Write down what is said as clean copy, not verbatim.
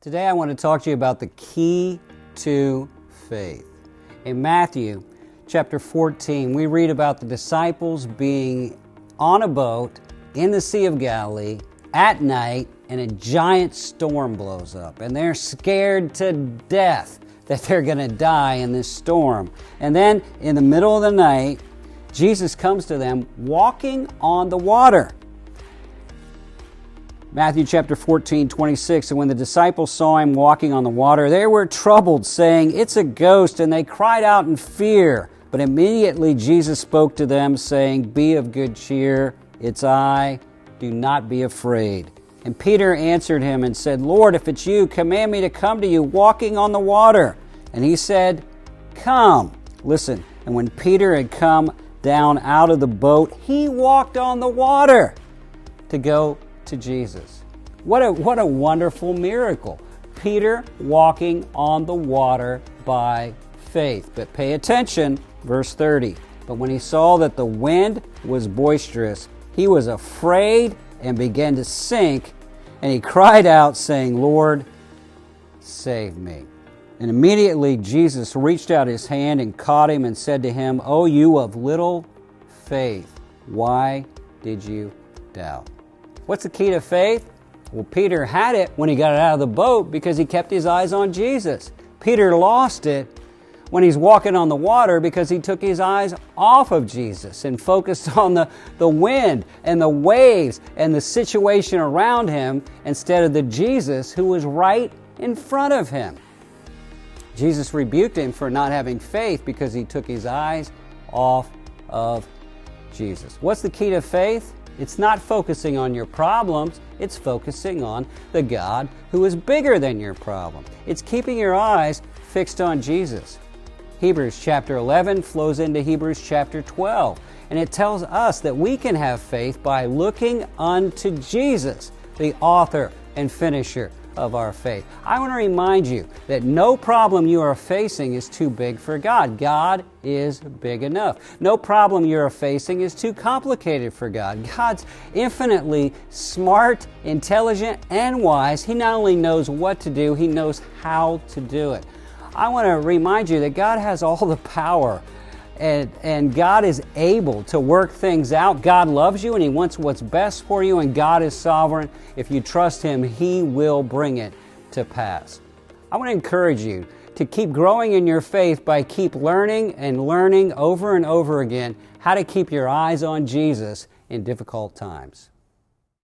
Today I want to talk to you about the key to faith. In Matthew chapter 14, we read about the disciples being on a boat in the Sea of Galilee at night, and a giant storm blows up, and they're scared to death that they're going to die in this storm. And then in the middle of the night, Jesus comes to them walking on the water. Matthew chapter 14:26, and when the disciples saw him walking on the water, they were troubled, saying, "It's a ghost," and they cried out in fear. But immediately Jesus spoke to them, saying, "Be of good cheer, it's I, do not be afraid." And Peter answered him and said, "Lord, if it's you, command me to come to you walking on the water." And he said, "Come." Listen, and when Peter had come down out of the boat, he walked on the water to go to Jesus. What a wonderful miracle. Peter walking on the water by faith. But pay attention, verse 30. But when he saw that the wind was boisterous, he was afraid and began to sink, and he cried out, saying, "Lord, save me." And immediately Jesus reached out his hand and caught him and said to him, "O you of little faith, why did you doubt?" What's the key to faith? Well, Peter had it when he got out of the boat because he kept his eyes on Jesus. Peter lost it when he's walking on the water because he took his eyes off of Jesus and focused on the wind and the waves and the situation around him instead of the Jesus who was right in front of him. Jesus rebuked him for not having faith because he took his eyes off of Jesus. What's the key to faith? It's not focusing on your problems, it's focusing on the God who is bigger than your problem. It's keeping your eyes fixed on Jesus. Hebrews chapter 11 flows into Hebrews chapter 12, and it tells us that we can have faith by looking unto Jesus, the author and finisher of our faith. I want to remind you that no problem you are facing is too big for God. God is big enough. No problem you are facing is too complicated for God. God's infinitely smart, intelligent, and wise. He not only knows what to do, He knows how to do it. I want to remind you that God has all the power, and God is able to work things out. God loves you and He wants what's best for you, and God is sovereign. If you trust Him, He will bring it to pass. I want to encourage you to keep growing in your faith by keep learning and learning over and over again how to keep your eyes on Jesus in difficult times.